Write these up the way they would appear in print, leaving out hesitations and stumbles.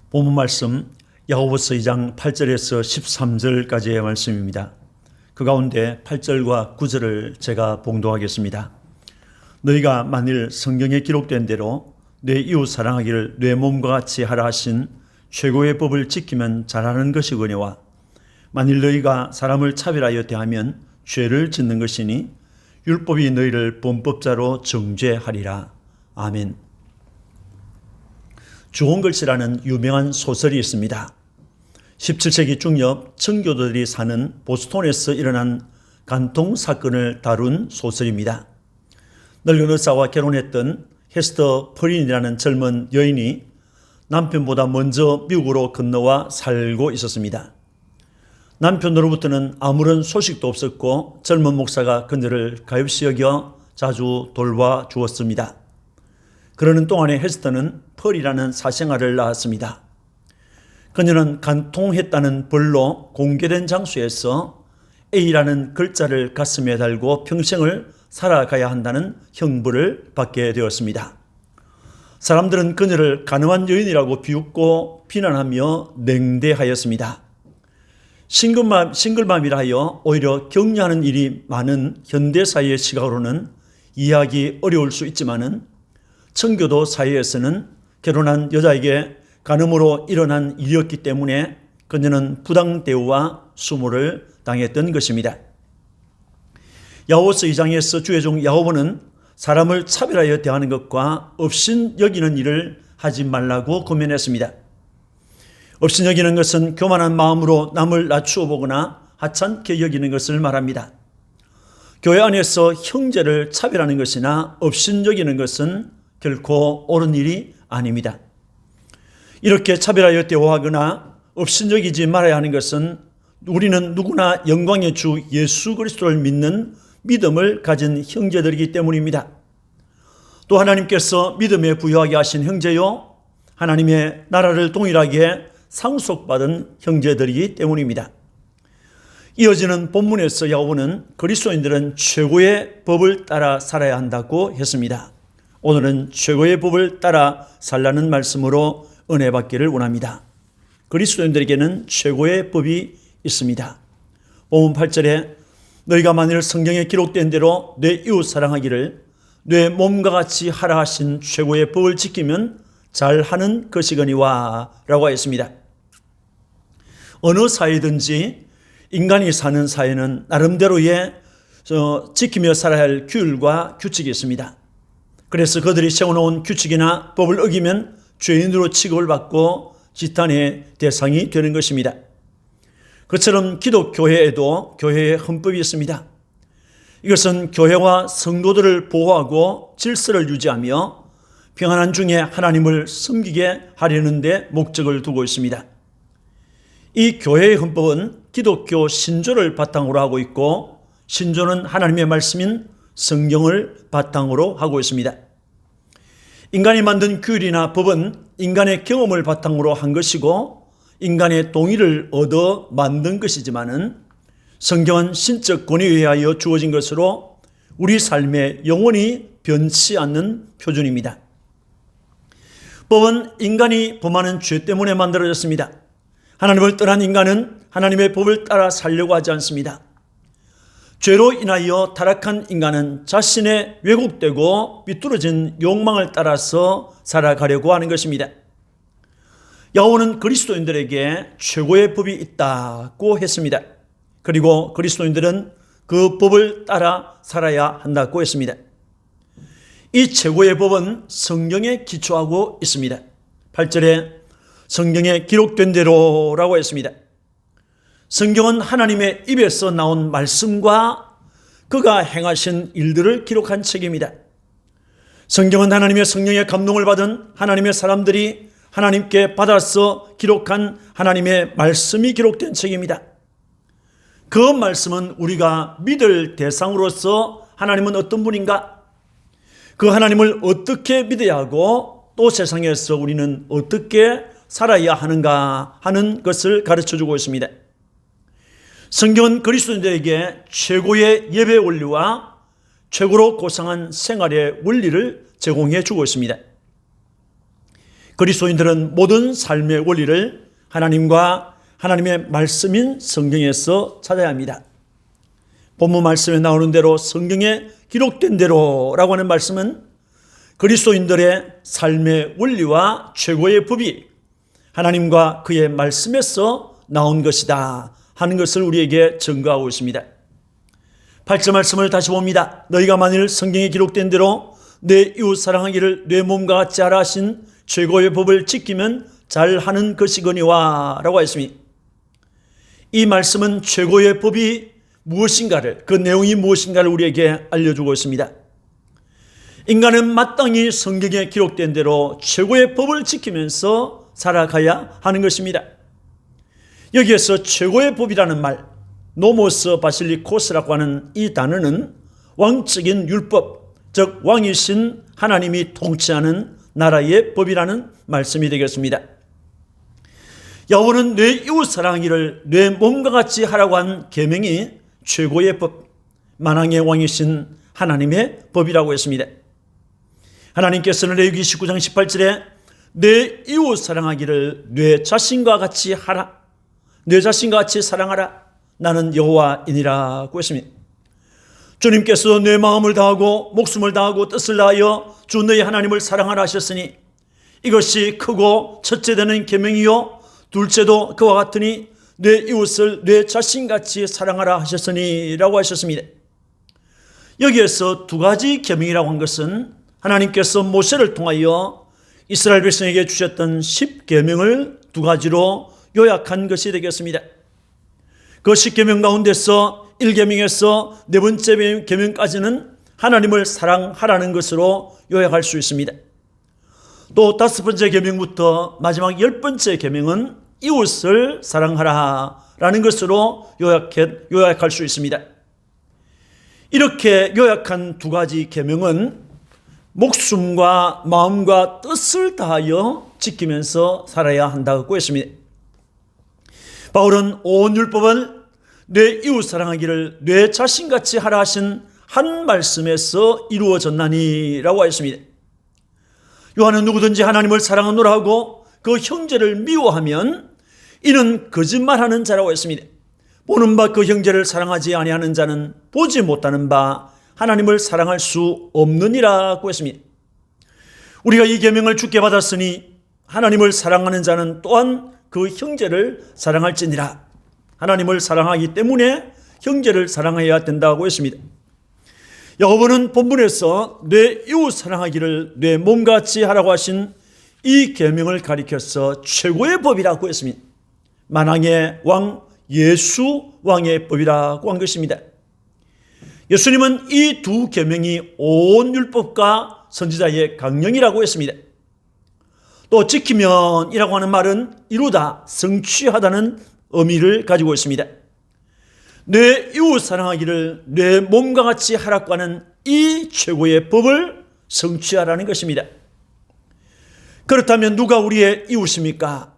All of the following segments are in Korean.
본문 말씀 야고보서 2장 8절에서 13절까지의 말씀입니다. 그 가운데 8절과 9절을 제가 봉독하겠습니다. 너희가 만일 성경에 기록된 대로 내 이웃 사랑하기를 내 몸과 같이 하라 하신 최고의 법을 지키면 잘하는 것이거니와 만일 너희가 사람을 차별하여 대하면 죄를 짓는 것이니 율법이 너희를 범법자로 정죄하리라. 아멘. 주홍글씨라는 유명한 소설이 있습니다. 17세기 중엽 청교도들이 사는 보스턴에서 일어난 간통 사건을 다룬 소설입니다. 늙은 의사와 결혼했던 헤스터 퍼린이라는 젊은 여인이 남편보다 먼저 미국으로 건너와 살고 있었습니다. 남편으로부터는 아무런 소식도 없었고 젊은 목사가 그녀를 가엾이 여겨 자주 돌봐주었습니다. 그러는 동안에 헤스터는 펄이라는 사생아를 낳았습니다. 그녀는 간통했다는 벌로 공개된 장소에서 A라는 글자를 가슴에 달고 평생을 살아가야 한다는 형벌을 받게 되었습니다. 사람들은 그녀를 가늠한 여인이라고 비웃고 비난하며 냉대하였습니다. 싱글맘이라 하여 오히려 격려하는 일이 많은 현대사회의 시각으로는 이해하기 어려울 수 있지만은 청교도 사회에서는 결혼한 여자에게 간음으로 일어난 일이었기 때문에 그녀는 부당 대우와 수모를 당했던 것입니다. 야고보서 2장에서 주의종 야고보는 사람을 차별하여 대하는 것과 업신 여기는 일을 하지 말라고 권면했습니다. 업신 여기는 것은 교만한 마음으로 남을 낮추어 보거나 하찮게 여기는 것을 말합니다. 교회 안에서 형제를 차별하는 것이나 업신 여기는 것은 결코 옳은 일이 아닙니다. 이렇게 차별하여 대우하거나 업신여기지 말아야 하는 것은 우리는 누구나 영광의 주 예수 그리스도를 믿는 믿음을 가진 형제들이기 때문입니다. 또 하나님께서 믿음에 부유하게 하신 형제요 하나님의 나라를 동일하게 상속받은 형제들이기 때문입니다. 이어지는 본문에서 야고보는 그리스도인들은 최고의 법을 따라 살아야 한다고 했습니다. 오늘은 최고의 법을 따라 살라는 말씀으로 은혜 받기를 원합니다. 그리스도인들에게는 최고의 법이 있습니다. 본문 8절에 너희가 만일 성경에 기록된 대로 내 이웃 사랑하기를 내 몸과 같이 하라 하신 최고의 법을 지키면 잘하는 것이거니와 라고 했습니다. 어느 사회든지 인간이 사는 사회는 나름대로의 지키며 살아야 할 규율과 규칙이 있습니다. 그래서 그들이 세워놓은 규칙이나 법을 어기면 죄인으로 취급을 받고 지탄의 대상이 되는 것입니다. 그처럼 기독교회에도 교회의 헌법이 있습니다. 이것은 교회와 성도들을 보호하고 질서를 유지하며 평안한 중에 하나님을 섬기게 하려는 데 목적을 두고 있습니다. 이 교회의 헌법은 기독교 신조를 바탕으로 하고 있고 신조는 하나님의 말씀인 성경을 바탕으로 하고 있습니다. 인간이 만든 규율이나 법은 인간의 경험을 바탕으로 한 것이고 인간의 동의를 얻어 만든 것이지만은 성경은 신적 권위에 의하여 주어진 것으로 우리 삶에 영원히 변치 않는 표준입니다. 법은 인간이 범하는 죄 때문에 만들어졌습니다. 하나님을 떠난 인간은 하나님의 법을 따라 살려고 하지 않습니다. 죄로 인하여 타락한 인간은 자신의 왜곡되고 삐뚤어진 욕망을 따라서 살아가려고 하는 것입니다. 야고보는 그리스도인들에게 최고의 법이 있다고 했습니다. 그리고 그리스도인들은 그 법을 따라 살아야 한다고 했습니다. 이 최고의 법은 성경에 기초하고 있습니다. 8절에 성경에 기록된 대로라고 했습니다. 성경은 하나님의 입에서 나온 말씀과 그가 행하신 일들을 기록한 책입니다. 성경은 하나님의 성령의 감동을 받은 하나님의 사람들이 하나님께 받아서 기록한 하나님의 말씀이 기록된 책입니다. 그 말씀은 우리가 믿을 대상으로서 하나님은 어떤 분인가? 그 하나님을 어떻게 믿어야 하고 또 세상에서 우리는 어떻게 살아야 하는가 하는 것을 가르쳐주고 있습니다. 성경은 그리스도인들에게 최고의 예배 원리와 최고로 고상한 생활의 원리를 제공해 주고 있습니다. 그리스도인들은 모든 삶의 원리를 하나님과 하나님의 말씀인 성경에서 찾아야 합니다. 본문 말씀에 나오는 대로, 성경에 기록된 대로라고 하는 말씀은 그리스도인들의 삶의 원리와 최고의 법이 하나님과 그의 말씀에서 나온 것이다 하는 것을 우리에게 증거하고 있습니다. 8절 말씀을 다시 봅니다. 너희가 만일 성경에 기록된 대로 내 이웃 사랑하기를 내 몸과 같이 하라 하신 최고의 법을 지키면 잘하는 것이거니와 라고 했습니다. 이 말씀은 최고의 법이 무엇인가를, 그 내용이 무엇인가를 우리에게 알려주고 있습니다. 인간은 마땅히 성경에 기록된 대로 최고의 법을 지키면서 살아가야 하는 것입니다. 여기에서 최고의 법이라는 말, 노모스 바실리코스라고 하는 이 단어는 왕적인 율법, 즉 왕이신 하나님이 통치하는 나라의 법이라는 말씀이 되겠습니다. 여호와는 내 이웃 사랑하기를 내 몸과 같이 하라고 한 계명이 최고의 법, 만왕의 왕이신 하나님의 법이라고 했습니다. 하나님께서는 레위기 19장 18절에 내 이웃 사랑하기를 내 자신과 같이 하라, 내 자신과 같이 사랑하라, 나는 여호와이니라고 했습니다. 주님께서 내 마음을 다하고 목숨을 다하고 뜻을 다하여 주 너희 하나님을 사랑하라 하셨으니 이것이 크고 첫째 되는 계명이요 둘째도 그와 같으니 내 이웃을 내 자신같이 사랑하라 하셨으니 라고 하셨습니다. 여기에서 두 가지 계명이라고 한 것은 하나님께서 모세를 통하여 이스라엘 백성에게 주셨던 10계명을 두 가지로 요약한 것이 되겠습니다. 그 10계명 가운데서 1계명에서 네 번째 계명까지는 하나님을 사랑하라는 것으로 요약할 수 있습니다. 또 다섯 번째 계명부터 마지막 10번째 계명은 이웃을 사랑하라라는 것으로 요약할 수 있습니다. 이렇게 요약한 두 가지 계명은 목숨과 마음과 뜻을 다하여 지키면서 살아야 한다고 했습니다. 바울은 온 율법을 내 이웃 사랑하기를 내 자신같이 하라 하신 한 말씀에서 이루어졌나니라고 하였습니다. 요한은 누구든지 하나님을 사랑하노라 하고 그 형제를 미워하면 이는 거짓말하는 자라고 했습니다. 보는 바 그 형제를 사랑하지 아니하는 자는 보지 못하는 바 하나님을 사랑할 수 없느니라고 했습니다. 우리가 이 계명을 주께 받았으니 하나님을 사랑하는 자는 또한 그 형제를 사랑할지니라. 하나님을 사랑하기 때문에 형제를 사랑해야 된다고 했습니다. 야고보는 본문에서 내 이웃 사랑하기를 내 몸같이 하라고 하신 이 계명을 가리켜서 최고의 법이라고 했습니다. 만왕의 왕 예수 왕의 법이라고 한 것입니다. 예수님은 이 두 계명이 온 율법과 선지자의 강령이라고 했습니다. 또 지키면이라고 하는 말은 이루다, 성취하다는 의미를 가지고 있습니다. 내 이웃 사랑하기를 내 몸과 같이 하라고 하는 이 최고의 법을 성취하라는 것입니다. 그렇다면 누가 우리의 이웃입니까?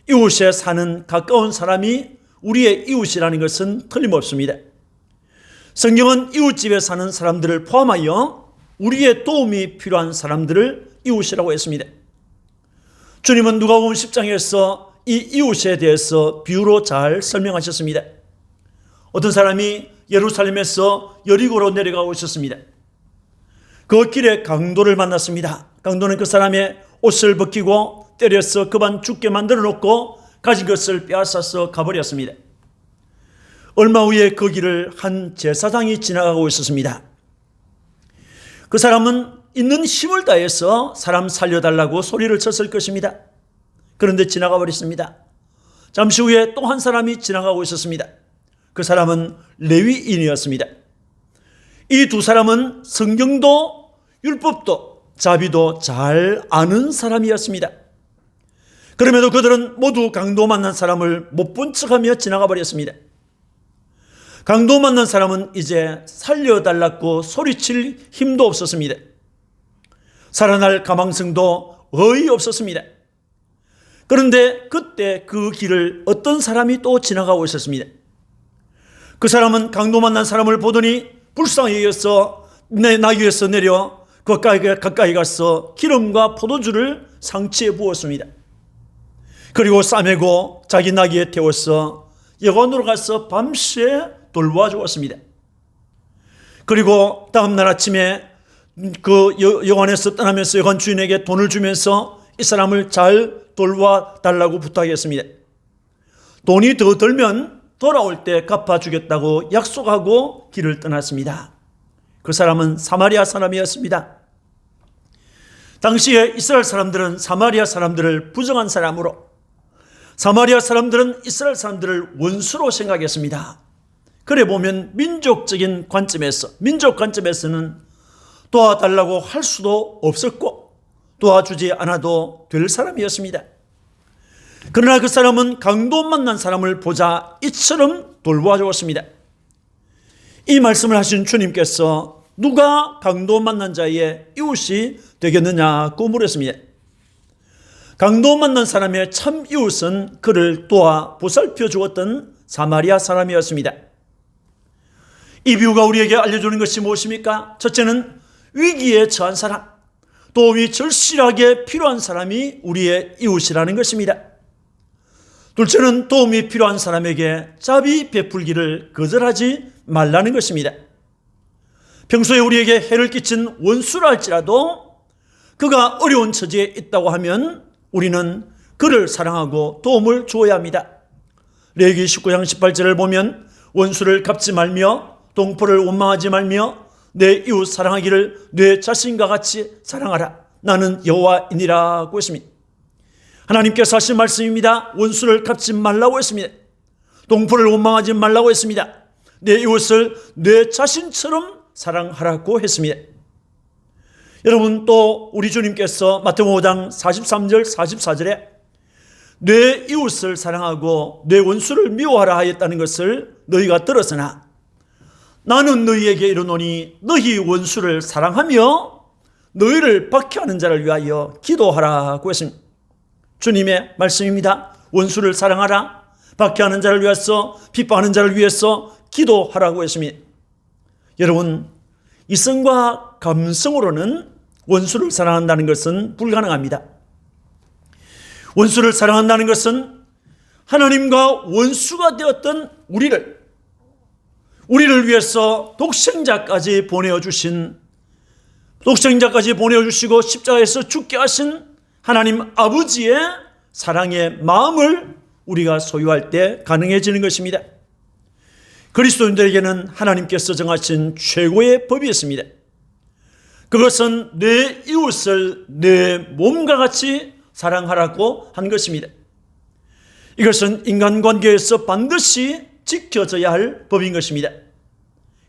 이웃에 사는 가까운 사람이 우리의 이웃이라는 것은 틀림없습니다. 성경은 이웃집에 사는 사람들을 포함하여 우리의 도움이 필요한 사람들을 이웃이라고 했습니다. 주님은 누가복음 10장에서 이 이웃에 대해서 비유로 잘 설명하셨습니다. 어떤 사람이 예루살렘에서 여리고로 내려가고 있었습니다. 그 길에 강도를 만났습니다. 강도는 그 사람의 옷을 벗기고 때려서 그만 죽게 만들어 놓고 가진 것을 빼앗아서 가버렸습니다. 얼마 후에 그 길을 한 제사장이 지나가고 있었습니다. 그 사람은 있는 힘을 다해서 사람 살려달라고 소리를 쳤을 것입니다. 그런데 지나가 버렸습니다. 잠시 후에 또 한 사람이 지나가고 있었습니다. 그 사람은 레위인이었습니다. 이 두 사람은 성경도 율법도 자비도 잘 아는 사람이었습니다. 그럼에도 그들은 모두 강도 만난 사람을 못 본 척하며 지나가 버렸습니다. 강도 만난 사람은 이제 살려달라고 소리칠 힘도 없었습니다. 살아날 가망성도 어이없었습니다. 그런데 그때 그 길을 어떤 사람이 또 지나가고 있었습니다. 그 사람은 강도 만난 사람을 보더니 불쌍히 여겨서 나귀에서 내려 가까이 가서 기름과 포도주를 상치에 부었습니다. 그리고 싸매고 자기 나귀에 태워서 여관으로 가서 밤새 돌보아 주었습니다. 그리고 다음날 아침에 그 여관에서 떠나면서 여관 주인에게 돈을 주면서 이 사람을 잘 돌보아 달라고 부탁했습니다. 돈이 더 들면 돌아올 때 갚아주겠다고 약속하고 길을 떠났습니다. 그 사람은 사마리아 사람이었습니다. 당시에 이스라엘 사람들은 사마리아 사람들을 부정한 사람으로, 사마리아 사람들은 이스라엘 사람들을 원수로 생각했습니다. 그래 보면 민족 관점에서는 도와달라고 할 수도 없었고 도와주지 않아도 될 사람이었습니다. 그러나 그 사람은 강도 만난 사람을 보자 이처럼 돌보아 주었습니다. 이 말씀을 하신 주님께서 누가 강도 만난 자의 이웃이 되겠느냐고 물었습니다. 강도 만난 사람의 참 이웃은 그를 도와 보살펴 주었던 사마리아 사람이었습니다. 이 비유가 우리에게 알려주는 것이 무엇입니까? 첫째는 위기에 처한 사람, 도움이 절실하게 필요한 사람이 우리의 이웃이라는 것입니다. 둘째는 도움이 필요한 사람에게 자비 베풀기를 거절하지 말라는 것입니다. 평소에 우리에게 해를 끼친 원수라 할지라도 그가 어려운 처지에 있다고 하면 우리는 그를 사랑하고 도움을 주어야 합니다. 레위기 19장 18절을 보면 원수를 갚지 말며 동포를 원망하지 말며 내 이웃 사랑하기를 내 자신과 같이 사랑하라. 나는 여호와이니라고 했습니다. 하나님께서 하신 말씀입니다. 원수를 갚지 말라고 했습니다. 동포를 원망하지 말라고 했습니다. 내 이웃을 내 자신처럼 사랑하라고 했습니다. 여러분, 또 우리 주님께서 마태복음 5장 43절 44절에 내 이웃을 사랑하고 내 원수를 미워하라 하였다는 것을 너희가 들었으나 나는 너희에게 이르노니 너희 원수를 사랑하며 너희를 박해하는 자를 위하여 기도하라고 했습니다. 주님의 말씀입니다. 원수를 사랑하라, 박해하는 자를 위해서, 핍박하는 자를 위해서 기도하라고 했습니다. 여러분, 이성과 감성으로는 원수를 사랑한다는 것은 불가능합니다. 원수를 사랑한다는 것은 하나님과 원수가 되었던 우리를 위해서 독생자까지 보내주시고 십자가에서 죽게 하신 하나님 아버지의 사랑의 마음을 우리가 소유할 때 가능해지는 것입니다. 그리스도인들에게는 하나님께서 정하신 최고의 법이 있습니다. 그것은 내 이웃을 내 몸과 같이 사랑하라고 한 것입니다. 이것은 인간관계에서 반드시 지켜져야 할 법인 것입니다.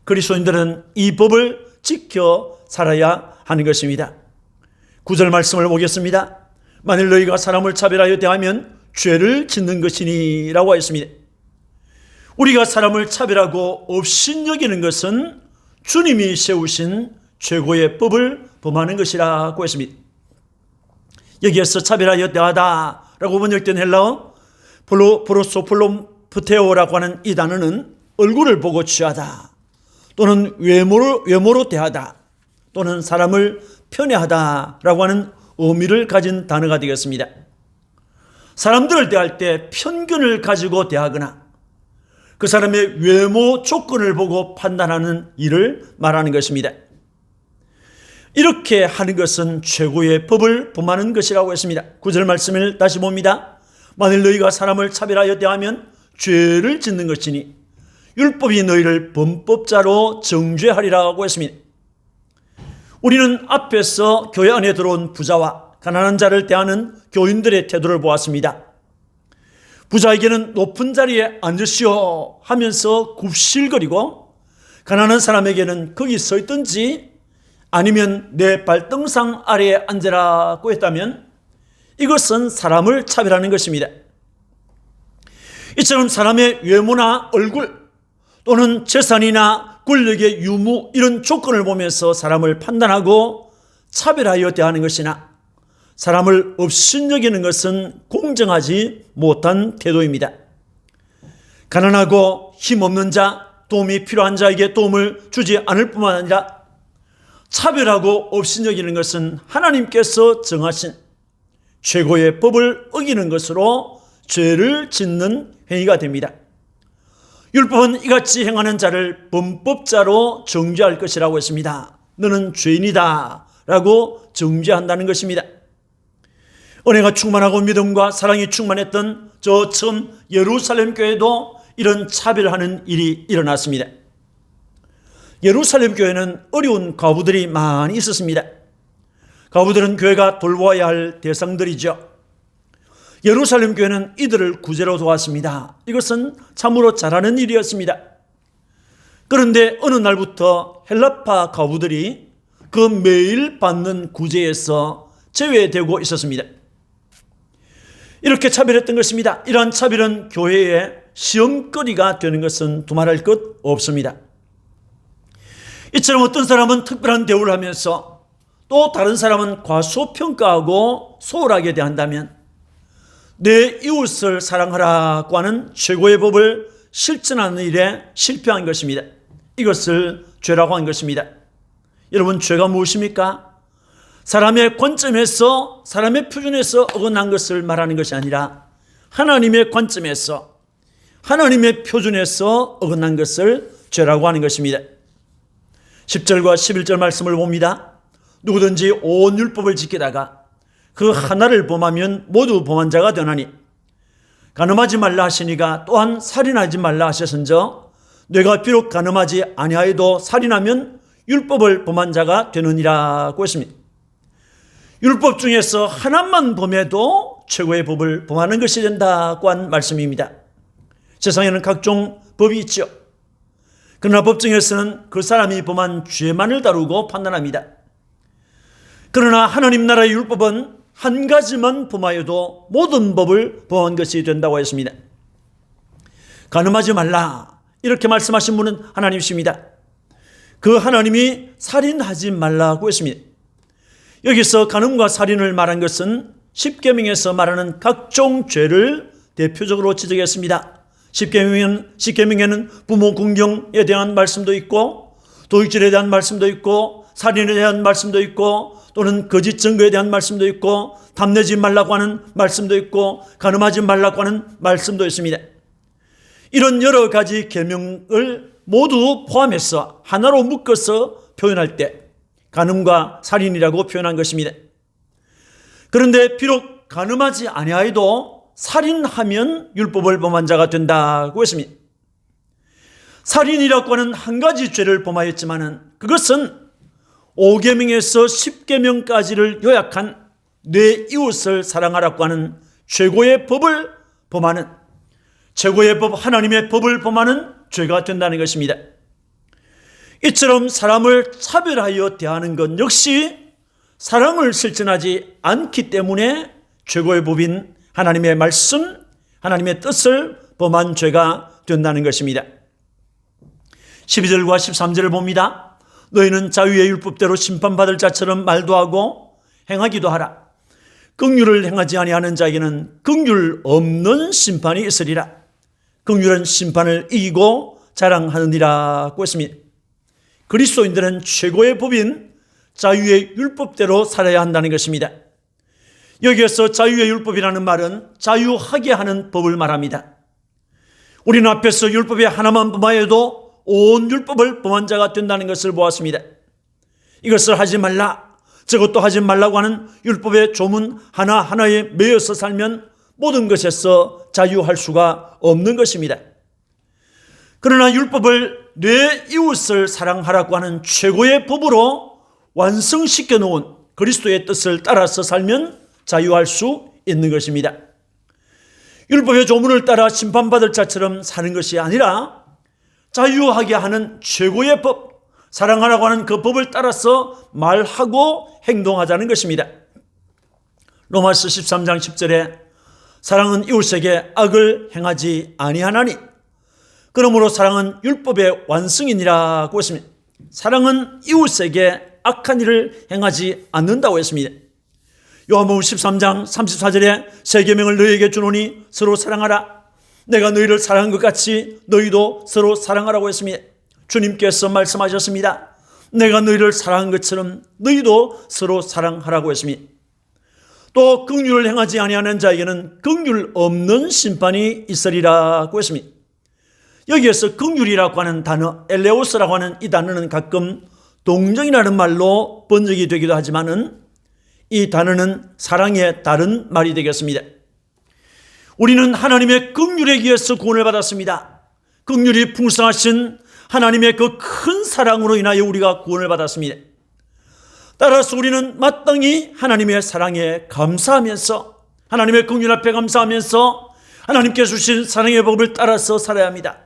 그리스도인들은 이 법을 지켜 살아야 하는 것입니다. 9절 말씀을 보겠습니다. 만일 너희가 사람을 차별하여 대하면 죄를 짓는 것이니 라고 하였습니다. 우리가 사람을 차별하고 업신여기는 것은 주님이 세우신 최고의 법을 범하는 것이라고 했습니다. 여기에서 차별하여 대하다 라고 번역된 헬라어 프로소폴롬프테오라고 하는 이 단어는 얼굴을 보고 취하다 또는 외모로 대하다 또는 사람을 편애하다 라고 하는 의미를 가진 단어가 되겠습니다. 사람들을 대할 때 편견을 가지고 대하거나 그 사람의 외모 조건을 보고 판단하는 일을 말하는 것입니다. 이렇게 하는 것은 최고의 법을 범하는 것이라고 했습니다. 9절 말씀을 다시 봅니다. 만일 너희가 사람을 차별하여 대하면 죄를 짓는 것이니 율법이 너희를 범법자로 정죄하리라고 했습니다. 우리는 앞에서 교회 안에 들어온 부자와 가난한 자를 대하는 교인들의 태도를 보았습니다. 부자에게는 높은 자리에 앉으시오 하면서 굽실거리고 가난한 사람에게는 거기 서 있든지 아니면 내 발등상 아래에 앉으라고 했다면 이것은 사람을 차별하는 것입니다. 이처럼 사람의 외모나 얼굴 또는 재산이나 권력의 유무 이런 조건을 보면서 사람을 판단하고 차별하여 대하는 것이나 사람을 업신여기는 것은 공정하지 못한 태도입니다. 가난하고 힘없는 자, 도움이 필요한 자에게 도움을 주지 않을 뿐만 아니라 차별하고 업신여기는 것은 하나님께서 정하신 최고의 법을 어기는 것으로 죄를 짓는 행위가 됩니다. 율법은 이같이 행하는 자를 범법자로 정죄할 것이라고 했습니다. 너는 죄인이다 라고 정죄한다는 것입니다. 은혜가 충만하고 믿음과 사랑이 충만했던 저 처음 예루살렘 교회도 이런 차별하는 일이 일어났습니다. 예루살렘 교회는 어려운 과부들이 많이 있었습니다. 과부들은 교회가 돌보아야 할 대상들이죠. 예루살렘 교회는 이들을 구제로 도왔습니다. 이것은 참으로 잘하는 일이었습니다. 그런데 어느 날부터 헬라파 과부들이 그 매일 받는 구제에서 제외되고 있었습니다. 이렇게 차별했던 것입니다. 이러한 차별은 교회의 시험거리가 되는 것은 두말할 것 없습니다. 이처럼 어떤 사람은 특별한 대우를 하면서 또 다른 사람은 과소평가하고 소홀하게 대한다면 내 이웃을 사랑하라고 하는 최고의 법을 실천하는 일에 실패한 것입니다. 이것을 죄라고 한 것입니다. 여러분, 죄가 무엇입니까? 사람의 관점에서, 사람의 표준에서 어긋난 것을 말하는 것이 아니라 하나님의 관점에서, 하나님의 표준에서 어긋난 것을 죄라고 하는 것입니다. 10절과 11절 말씀을 봅니다. 누구든지 온 율법을 지키다가 그 하나를 범하면 모두 범한 자가 되나니 간음하지 말라 하시니가 또한 살인하지 말라 하셨은저 내가 비록 간음하지 아니하여도 살인하면 율법을 범한 자가 되느니라고 했습니다. 율법 중에서 하나만 범해도 최고의 법을 범하는 것이 된다고 한 말씀입니다. 세상에는 각종 법이 있죠. 그러나 법 중에서는 그 사람이 범한 죄만을 다루고 판단합니다. 그러나 하나님 나라의 율법은 한 가지만 범하여도 모든 법을 범한 것이 된다고 했습니다. 간음하지 말라 이렇게 말씀하신 분은 하나님이십니다. 그 하나님이 살인하지 말라고 했습니다. 여기서 간음과 살인을 말한 것은 십계명에서 말하는 각종 죄를 대표적으로 지적했습니다. 십계명에는 부모 공경에 대한 말씀도 있고 도둑질에 대한 말씀도 있고 살인에 대한 말씀도 있고 또는 거짓 증거에 대한 말씀도 있고 탐내지 말라고 하는 말씀도 있고 간음하지 말라고 하는 말씀도 있습니다. 이런 여러 가지 계명을 모두 포함해서 하나로 묶어서 표현할 때 간음과 살인이라고 표현한 것입니다. 그런데 비록 간음하지 아니하여도 살인하면 율법을 범한 자가 된다고 했습니다. 살인이라고 하는 한 가지 죄를 범하였지만은 그것은 5계명에서 10계명까지를 요약한 내 이웃을 사랑하라고 하는 최고의 법을 범하는, 최고의 법 하나님의 법을 범하는 죄가 된다는 것입니다. 이처럼 사람을 차별하여 대하는 것 역시 사랑을 실천하지 않기 때문에 최고의 법인 하나님의 말씀, 하나님의 뜻을 범한 죄가 된다는 것입니다. 12절과 13절을 봅니다. 너희는 자유의 율법대로 심판받을 자처럼 말도 하고 행하기도 하라. 긍휼을 행하지 아니하는 자에게는 긍휼 없는 심판이 있으리라. 긍휼은 심판을 이기고 자랑하느니라고 했습니다. 그리스도인들은 최고의 법인 자유의 율법대로 살아야 한다는 것입니다. 여기에서 자유의 율법이라는 말은 자유하게 하는 법을 말합니다. 우리는 앞에서 율법에 하나만 범하여도 온 율법을 범한 자가 된다는 것을 보았습니다. 이것을 하지 말라, 저것도 하지 말라고 하는 율법의 조문 하나하나에 매여서 살면 모든 것에서 자유할 수가 없는 것입니다. 그러나 율법을 내 이웃을 사랑하라고 하는 최고의 법으로 완성시켜 놓은 그리스도의 뜻을 따라서 살면 자유할 수 있는 것입니다. 율법의 조문을 따라 심판받을 자처럼 사는 것이 아니라 자유하게 하는 최고의 법, 사랑하라고 하는 그 법을 따라서 말하고 행동하자는 것입니다. 로마서 13장 10절에 사랑은 이웃에게 악을 행하지 아니하나니 그러므로 사랑은 율법의 완성이니라고 했습니다. 사랑은 이웃에게 악한 일을 행하지 않는다고 했습니다. 요한복음 13장 34절에 새 계명을 너희에게 주노니 서로 사랑하라. 내가 너희를 사랑한 것 같이 너희도 서로 사랑하라고 했습니다. 주님께서 말씀하셨습니다. 내가 너희를 사랑한 것처럼 너희도 서로 사랑하라고 했습니다. 또 긍휼을 행하지 아니하는 자에게는 긍휼 없는 심판이 있으리라고 했습니다. 여기에서 긍휼이라고 하는 단어, 엘레오스라고 하는 이 단어는 가끔 동정이라는 말로 번역이 되기도 하지만은 이 단어는 사랑의 다른 말이 되겠습니다. 우리는 하나님의 긍휼에 의해서 구원을 받았습니다. 긍휼이 풍성하신 하나님의 그 큰 사랑으로 인하여 우리가 구원을 받았습니다. 따라서 우리는 마땅히 하나님의 사랑에 감사하면서, 하나님의 긍휼 앞에 감사하면서 하나님께 주신 사랑의 법을 따라서 살아야 합니다.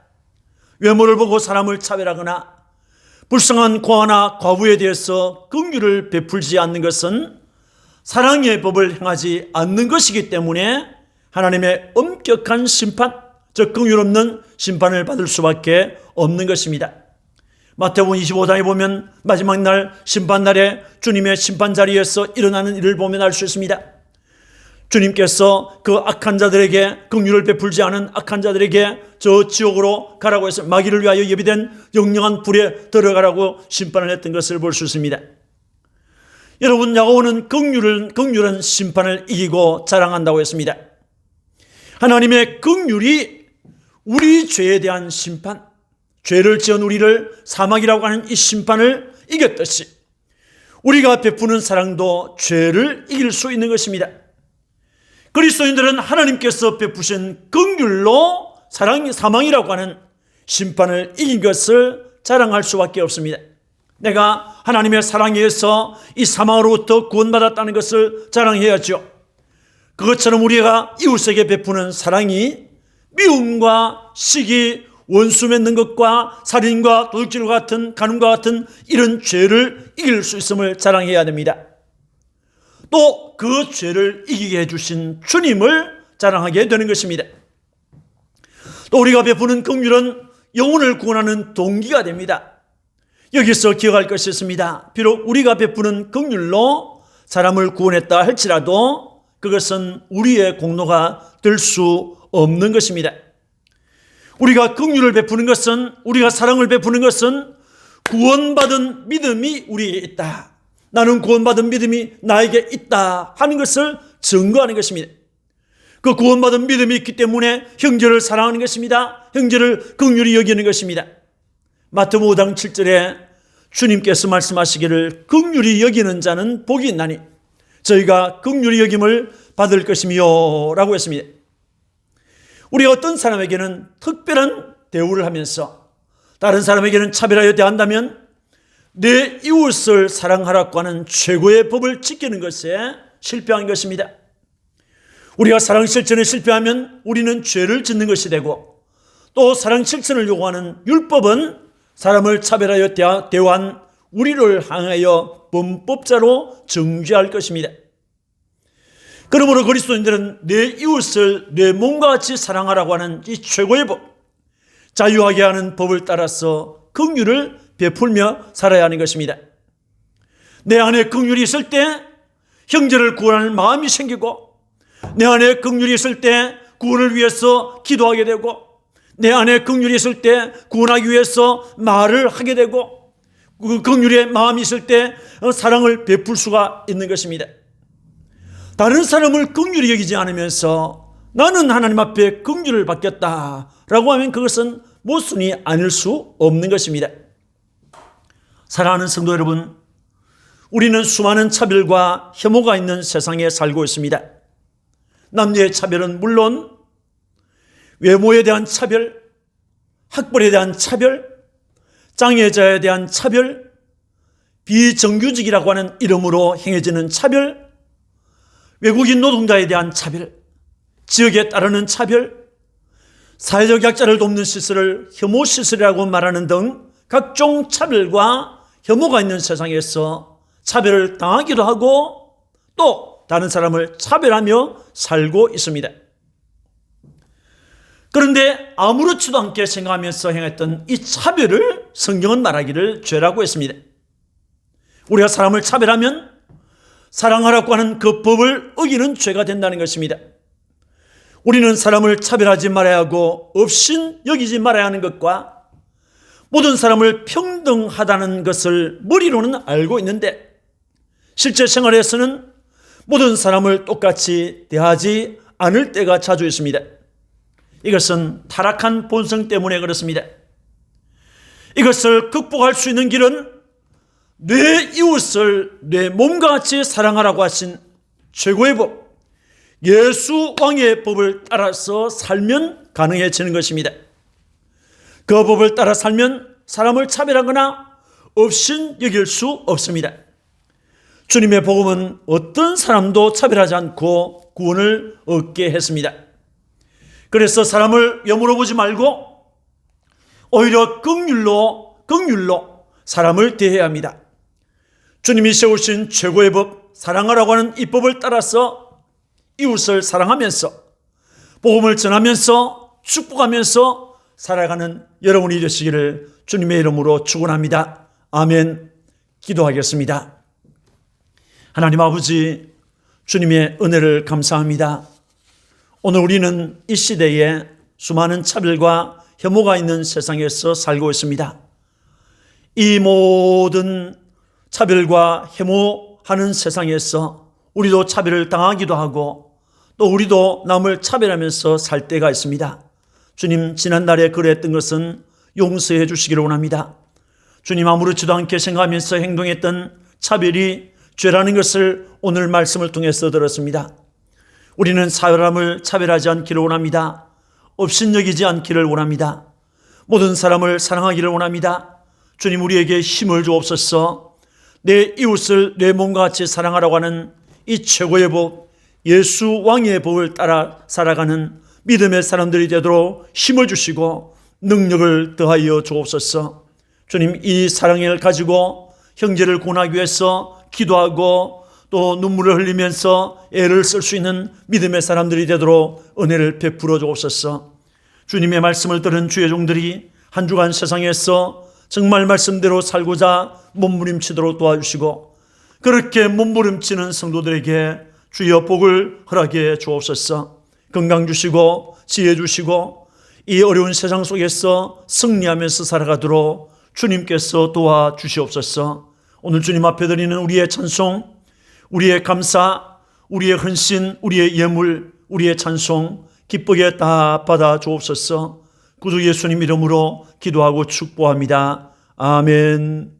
외모를 보고 사람을 차별하거나 불쌍한 고아나 과부에 대해서 긍휼을 베풀지 않는 것은 사랑의 법을 행하지 않는 것이기 때문에 하나님의 엄격한 심판, 즉 긍휼 없는 심판을 받을 수밖에 없는 것입니다. 마태복음 25장에 보면 마지막 날 심판날에 주님의 심판 자리에서 일어나는 일을 보면 알 수 있습니다. 주님께서 그 악한 자들에게, 긍휼을 베풀지 않은 악한 자들에게 저 지옥으로 가라고 해서 마귀를 위하여 예비된 영영한 불에 들어가라고 심판을 했던 것을 볼 수 있습니다. 여러분, 야고보는 긍휼은 심판을 이기고 자랑한다고 했습니다. 하나님의 긍휼이 우리 죄에 대한 심판, 죄를 지은 우리를 사망이라고 하는 이 심판을 이겼듯이 우리가 베푸는 사랑도 죄를 이길 수 있는 것입니다. 그리스도인들은 하나님께서 베푸신 긍휼로 사망이라고 하는 심판을 이긴 것을 자랑할 수밖에 없습니다. 내가 하나님의 사랑에 의해서 이 사망으로부터 구원받았다는 것을 자랑해야죠. 그것처럼 우리가 이웃에게 베푸는 사랑이 미움과 시기, 원수 맺는 것과 살인과 도둑질과 같은, 간음과 같은 이런 죄를 이길 수 있음을 자랑해야 됩니다. 또 그 죄를 이기게 해주신 주님을 자랑하게 되는 것입니다. 또 우리가 베푸는 긍휼은 영혼을 구원하는 동기가 됩니다. 여기서 기억할 것이 있습니다. 비록 우리가 베푸는 긍휼로 사람을 구원했다 할지라도 그것은 우리의 공로가 될 수 없는 것입니다. 우리가 긍휼을 베푸는 것은, 우리가 사랑을 베푸는 것은 구원받은 믿음이 우리에게 있다, 나는 구원받은 믿음이 나에게 있다 하는 것을 증거하는 것입니다. 그 구원받은 믿음이 있기 때문에 형제를 사랑하는 것입니다. 형제를 긍휼히 여기는 것입니다. 마태복음 5장 7절에 주님께서 말씀하시기를 긍휼히 여기는 자는 복이 있나니 저희가 긍휼히 여김을 받을 것이며 라고 했습니다. 우리가 어떤 사람에게는 특별한 대우를 하면서 다른 사람에게는 차별하여 대한다면 내 이웃을 사랑하라고 하는 최고의 법을 지키는 것에 실패한 것입니다. 우리가 사랑 실천에 실패하면 우리는 죄를 짓는 것이 되고, 또 사랑 실천을 요구하는 율법은 사람을 차별하여 대한 우리를 향하여 범법자로 정죄할 것입니다. 그러므로 그리스도인들은 내 이웃을 내 몸과 같이 사랑하라고 하는 이 최고의 법, 자유하게 하는 법을 따라서 긍휼을 베풀며 살아야 하는 것입니다. 내 안에 긍휼이 있을 때 형제를 구원할 마음이 생기고, 내 안에 긍휼이 있을 때 구원을 위해서 기도하게 되고, 내 안에 긍휼이 있을 때 구원하기 위해서 말을 하게 되고, 그 긍휼의 마음이 있을 때 사랑을 베풀 수가 있는 것입니다. 다른 사람을 긍휼히 여기지 않으면서 나는 하나님 앞에 긍휼을 받겠다라고 하면 그것은 모순이 아닐 수 없는 것입니다. 사랑하는 성도 여러분, 우리는 수많은 차별과 혐오가 있는 세상에 살고 있습니다. 남녀의 차별은 물론 외모에 대한 차별, 학벌에 대한 차별, 장애자에 대한 차별, 비정규직이라고 하는 이름으로 행해지는 차별, 외국인 노동자에 대한 차별, 지역에 따르는 차별, 사회적 약자를 돕는 시설을 혐오 시설이라고 말하는 등 각종 차별과 혐오가 있는 세상에서 차별을 당하기도 하고 또 다른 사람을 차별하며 살고 있습니다. 그런데 아무렇지도 않게 생각하면서 행했던 이 차별을 성경은 말하기를 죄라고 했습니다. 우리가 사람을 차별하면 사랑하라고 하는 그 법을 어기는 죄가 된다는 것입니다. 우리는 사람을 차별하지 말아야 하고 업신 여기지 말아야 하는 것과 모든 사람을 평등하다는 것을 머리로는 알고 있는데 실제 생활에서는 모든 사람을 똑같이 대하지 않을 때가 자주 있습니다. 이것은 타락한 본성 때문에 그렇습니다. 이것을 극복할 수 있는 길은 내 이웃을 내 몸과 같이 사랑하라고 하신 최고의 법, 예수 왕의 법을 따라서 살면 가능해지는 것입니다. 그 법을 따라 살면 사람을 차별하거나 없인 여길 수 없습니다. 주님의 복음은 어떤 사람도 차별하지 않고 구원을 얻게 했습니다. 그래서 사람을 여물어 보지 말고 오히려 긍휼로 사람을 대해야 합니다. 주님이 세우신 최고의 법, 사랑하라고 하는 이 법을 따라서 이웃을 사랑하면서 복음을 전하면서 축복하면서 살아가는 여러분이 되시기를 주님의 이름으로 축원합니다. 아멘. 기도하겠습니다. 하나님 아버지, 주님의 은혜를 감사합니다. 오늘 우리는 이 시대에 수많은 차별과 혐오가 있는 세상에서 살고 있습니다. 이 모든 차별과 혐오하는 세상에서 우리도 차별을 당하기도 하고 또 우리도 남을 차별하면서 살 때가 있습니다. 주님, 지난날에 그랬던 것은 용서해 주시기를 원합니다. 주님, 아무렇지도 않게 생각하면서 행동했던 차별이 죄라는 것을 오늘 말씀을 통해서 들었습니다. 우리는 사람을 차별하지 않기를 원합니다. 업신여기지 않기를 원합니다. 모든 사람을 사랑하기를 원합니다. 주님, 우리에게 힘을 주옵소서. 내 이웃을 내 몸과 같이 사랑하라고 하는 이 최고의 법, 예수 왕의 법을 따라 살아가는 믿음의 사람들이 되도록 힘을 주시고 능력을 더하여 주옵소서. 주님, 이 사랑을 가지고 형제를 구원하기 위해서 기도하고 또 눈물을 흘리면서 애를 쓸 수 있는 믿음의 사람들이 되도록 은혜를 베풀어 주옵소서. 주님의 말씀을 들은 주의 종들이 한 주간 세상에서 정말 말씀대로 살고자 몸부림치도록 도와주시고 그렇게 몸부림치는 성도들에게 주여 복을 허락해 주옵소서. 건강 주시고 지혜 주시고 이 어려운 세상 속에서 승리하면서 살아가도록 주님께서 도와주시옵소서. 오늘 주님 앞에 드리는 우리의 찬송, 우리의 감사, 우리의 헌신, 우리의 예물, 우리의 찬송 기쁘게 다 받아 주옵소서. 구주 예수님 이름으로 기도하고 축복합니다. 아멘.